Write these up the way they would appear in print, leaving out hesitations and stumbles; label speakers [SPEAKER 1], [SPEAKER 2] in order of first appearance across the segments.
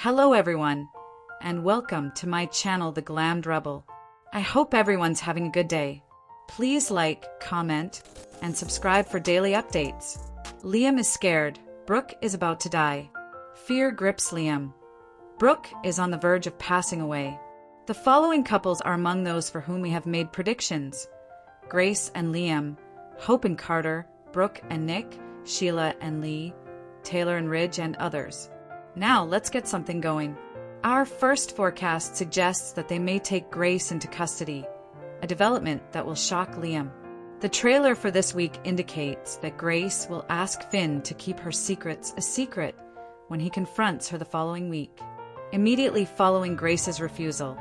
[SPEAKER 1] Hello everyone, and welcome to my channel, The Glammed Rebel. I hope everyone's having a good day. Please like, comment, and subscribe for daily updates. Liam is scared. Brooke is about to die. Fear grips Liam. Brooke is on the verge of passing away. The following couples are among those for whom we have made predictions: Grace and Liam, Hope and Carter, Brooke and Nick, Sheila and Lee, Taylor and Ridge, and others. Now let's get something going. Our first forecast suggests that they may take Grace into custody, a development that will shock Liam. The trailer for this week indicates that Grace will ask Finn to keep her secrets a secret when he confronts her the following week. Immediately following Grace's refusal,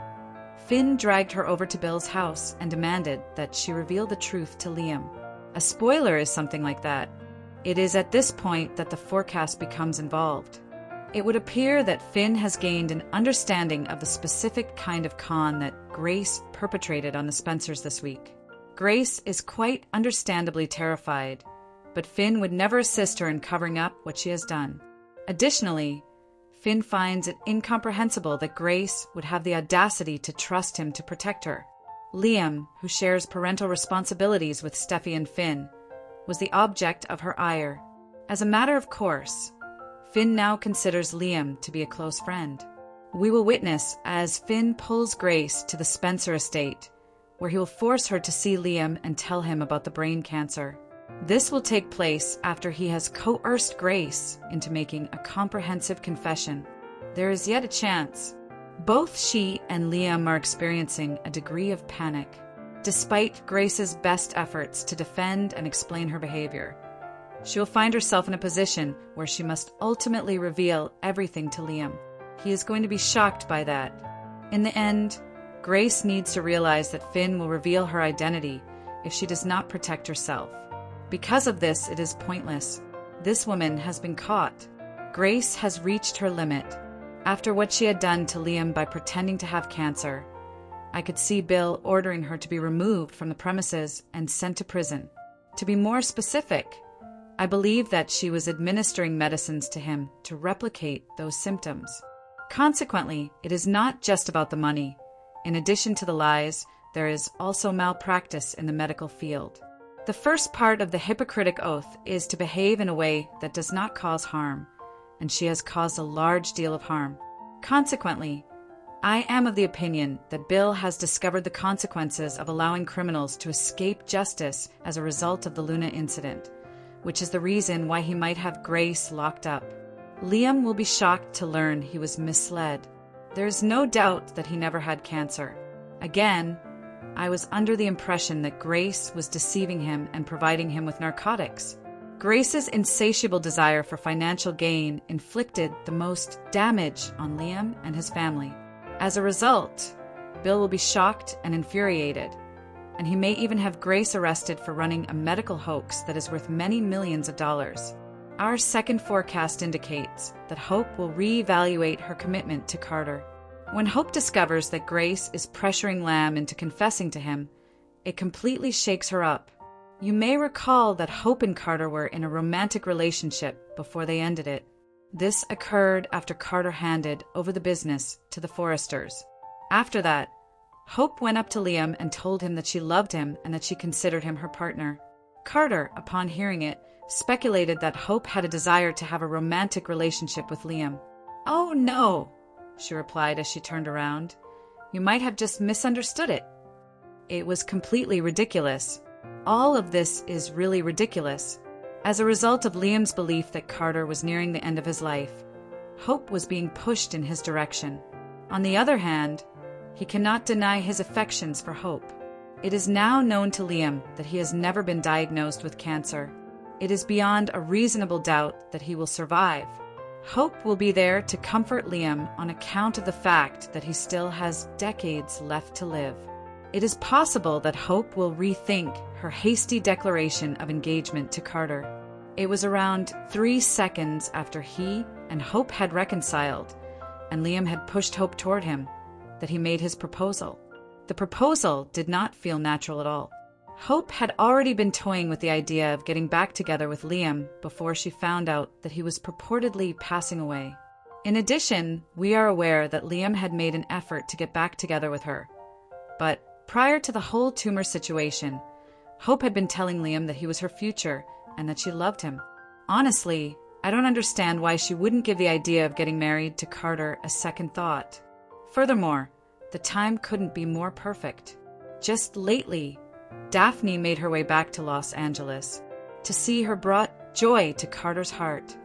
[SPEAKER 1] Finn dragged her over to Bill's house and demanded that she reveal the truth to Liam. A spoiler is something like that. It is at this point that the forecast becomes involved. It would appear that Finn has gained an understanding of the specific kind of con that Grace perpetrated on the Spencers this week. Grace is quite understandably terrified, but Finn would never assist her in covering up what she has done. Additionally, Finn finds it incomprehensible that Grace would have the audacity to trust him to protect her. Liam, who shares parental responsibilities with Steffi and Finn, was the object of her ire. As a matter of course, Finn now considers Liam to be a close friend. We will witness as Finn pulls Grace to the Spencer estate, where he will force her to see Liam and tell him about the brain cancer. This will take place after he has coerced Grace into making a comprehensive confession. There is yet a chance. Both she and Liam are experiencing a degree of panic, despite Grace's best efforts to defend and explain her behavior. She will find herself in a position where she must ultimately reveal everything to Liam. He is going to be shocked by that. In the end, Grace needs to realize that Finn will reveal her identity if she does not protect herself. Because of this, it is pointless. This woman has been caught. Grace has reached her limit. After what she had done to Liam by pretending to have cancer, I could see Bill ordering her to be removed from the premises and sent to prison. To be more specific, I believe that she was administering medicines to him to replicate those symptoms. Consequently, it is not just about the money. In addition to the lies, there is also malpractice in the medical field. The first part of the Hippocratic Oath is to behave in a way that does not cause harm, and she has caused a large deal of harm. Consequently, I am of the opinion that Bill has discovered the consequences of allowing criminals to escape justice as a result of the Luna incident, which is the reason why he might have Grace locked up. Liam will be shocked to learn he was misled. There is no doubt that he never had cancer. Again, I was under the impression that Grace was deceiving him and providing him with narcotics. Grace's insatiable desire for financial gain inflicted the most damage on Liam and his family. As a result, Bill will be shocked and infuriated, and he may even have Grace arrested for running a medical hoax that is worth many millions of dollars. Our second forecast indicates that Hope will reevaluate her commitment to Carter. When Hope discovers that Grace is pressuring Lamb into confessing to him, it completely shakes her up. You may recall that Hope and Carter were in a romantic relationship before they ended it. This occurred after Carter handed over the business to the Forresters. After that, Hope went up to Liam and told him that she loved him and that she considered him her partner. Carter, upon hearing it, speculated that Hope had a desire to have a romantic relationship with Liam. "Oh no," she replied as she turned around. "You might have just misunderstood it." It was completely ridiculous. All of this is really ridiculous. As a result of Liam's belief that Carter was nearing the end of his life, Hope was being pushed in his direction. On the other hand, he cannot deny his affections for Hope. It is now known to Liam that he has never been diagnosed with cancer. It is beyond a reasonable doubt that he will survive. Hope will be there to comfort Liam on account of the fact that he still has decades left to live. It is possible that Hope will rethink her hasty declaration of engagement to Carter. It was around 3 seconds after he and Hope had reconciled, and Liam had pushed Hope toward him, that he made his proposal. The proposal did not feel natural at all. Hope had already been toying with the idea of getting back together with Liam before she found out that he was purportedly passing away. In addition, we are aware that Liam had made an effort to get back together with her. But prior to the whole tumor situation, Hope had been telling Liam that he was her future and that she loved him. Honestly, I don't understand why she wouldn't give the idea of getting married to Carter a second thought. Furthermore, the time couldn't be more perfect. Just lately, Daphne made her way back to Los Angeles. To see her brought joy to Carter's heart.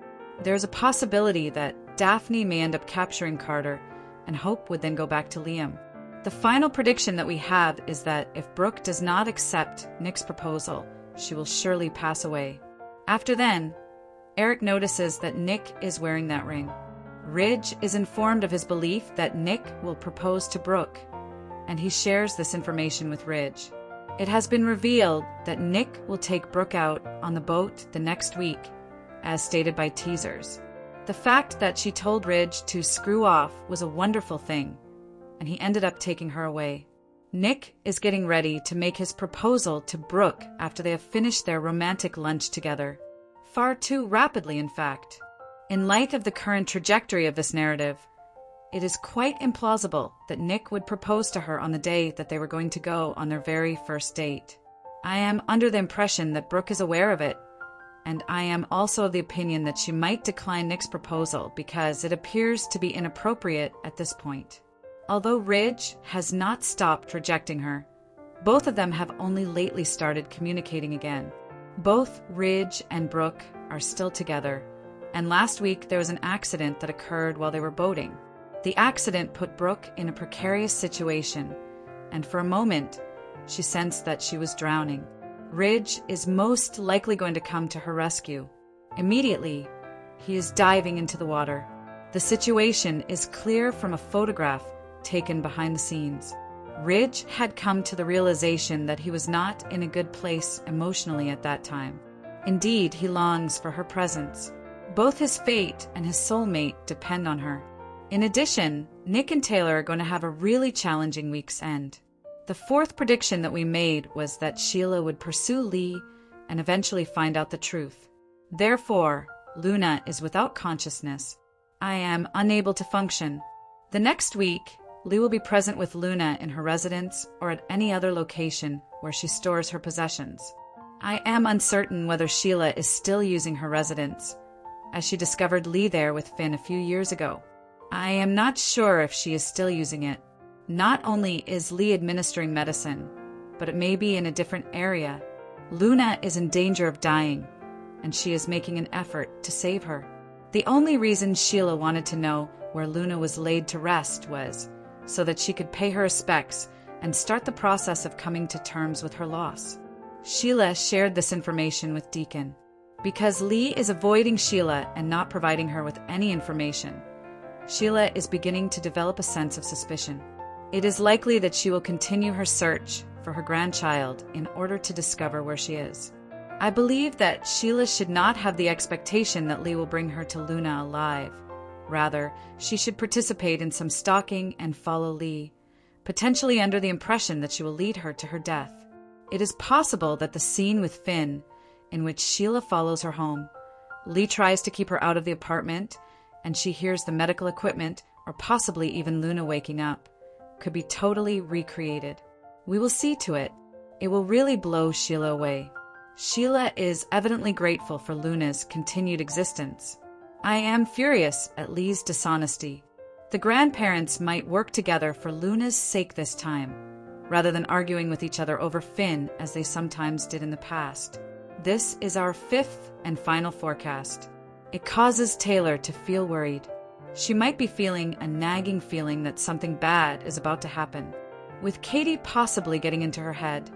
[SPEAKER 1] There's a possibility that Daphne may end up capturing Carter, and Hope would then go back to Liam. The final prediction that we have is that if Brooke does not accept Nick's proposal, she will surely pass away. After then, Eric notices that Nick is wearing that ring. Ridge is informed of his belief that Nick will propose to Brooke, and he shares this information with Ridge. It has been revealed that Nick will take Brooke out on the boat the next week, as stated by teasers. The fact that she told Ridge to screw off was a wonderful thing, and he ended up taking her away. Nick is getting ready to make his proposal to Brooke after they have finished their romantic lunch together. Far too rapidly, in fact. In light of the current trajectory of this narrative, it is quite implausible that Nick would propose to her on the day that they were going to go on their very first date. I am under the impression that Brooke is aware of it, and I am also of the opinion that she might decline Nick's proposal because it appears to be inappropriate at this point. Although Ridge has not stopped rejecting her, both of them have only lately started communicating again. Both Ridge and Brooke are still together, and last week there was an accident that occurred while they were boating. The accident put Brooke in a precarious situation, and for a moment, she sensed that she was drowning. Ridge is most likely going to come to her rescue. Immediately, he is diving into the water. The situation is clear from a photograph taken behind the scenes. Ridge had come to the realization that he was not in a good place emotionally at that time. Indeed, he longs for her presence. Both his fate and his soulmate depend on her. In addition, Nick and Taylor are going to have a really challenging week's end. The fourth prediction that we made was that Sheila would pursue Lee and eventually find out the truth. Therefore, Luna is without consciousness. I am unable to function. The next week, Lee will be present with Luna in her residence or at any other location where she stores her possessions. I am uncertain whether Sheila is still using her residence, as she discovered Lee there with Finn a few years ago. I am not sure if she is still using it. Not only is Lee administering medicine, but it may be in a different area. Luna is in danger of dying, and she is making an effort to save her. The only reason Sheila wanted to know where Luna was laid to rest was so that she could pay her respects and start the process of coming to terms with her loss. Sheila shared this information with Deacon. Because Lee is avoiding Sheila and not providing her with any information, Sheila is beginning to develop a sense of suspicion. It is likely that she will continue her search for her grandchild in order to discover where she is. I believe that Sheila should not have the expectation that Lee will bring her to Luna alive. Rather, she should participate in some stalking and follow Lee, potentially under the impression that she will lead her to her death. It is possible that the scene with Finn, in which Sheila follows her home, Lee tries to keep her out of the apartment, and she hears the medical equipment, or possibly even Luna waking up, could be totally recreated. We will see to it. It will really blow Sheila away. Sheila is evidently grateful for Luna's continued existence. I am furious at Lee's dishonesty. The grandparents might work together for Luna's sake this time, rather than arguing with each other over Finn as they sometimes did in the past. This is our fifth and final forecast. It causes Taylor to feel worried. She might be feeling a nagging feeling that something bad is about to happen. With Katie possibly getting into her head,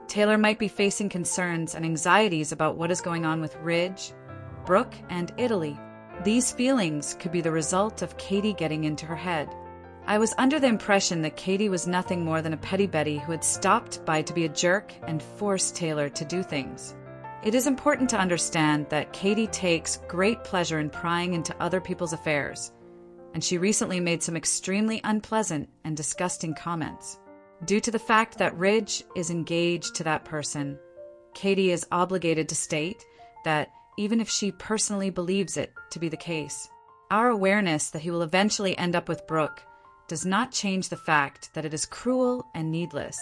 [SPEAKER 1] Taylor might be facing concerns and anxieties about what is going on with Ridge, Brooke, and Italy. These feelings could be the result of Katie getting into her head. I was under the impression that Katie was nothing more than a petty Betty who had stopped by to be a jerk and forced Taylor to do things. It is important to understand that Katie takes great pleasure in prying into other people's affairs, and she recently made some extremely unpleasant and disgusting comments. Due to the fact that Ridge is engaged to that person, Katie is obligated to state that even if she personally believes it to be the case, Our awareness that he will eventually end up with Brooke does not change the fact that it is cruel and needless.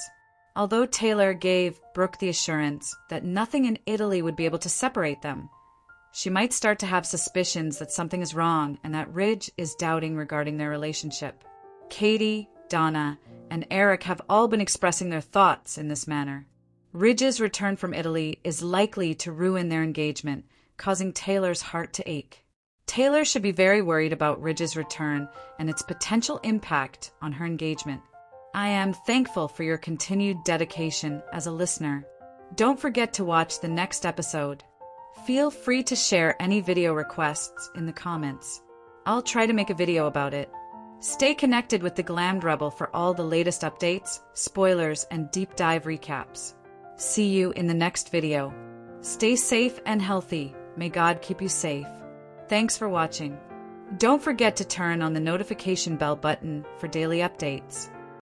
[SPEAKER 1] Although Taylor gave Brooke the assurance that nothing in Italy would be able to separate them, she might start to have suspicions that something is wrong and that Ridge is doubting regarding their relationship. Katie, Donna, and Eric have all been expressing their thoughts in this manner. Ridge's return from Italy is likely to ruin their engagement, causing Taylor's heart to ache. Taylor should be very worried about Ridge's return and its potential impact on her engagement. I am thankful for your continued dedication as a listener. Don't forget to watch the next episode. Feel free to share any video requests in the comments. I'll try to make a video about it. Stay connected with the Glammed Rebel for all the latest updates, spoilers, and deep dive recaps. See you in the next video. Stay safe and healthy. May God keep you safe. Thanks for watching. Don't forget to turn on the notification bell button for daily updates.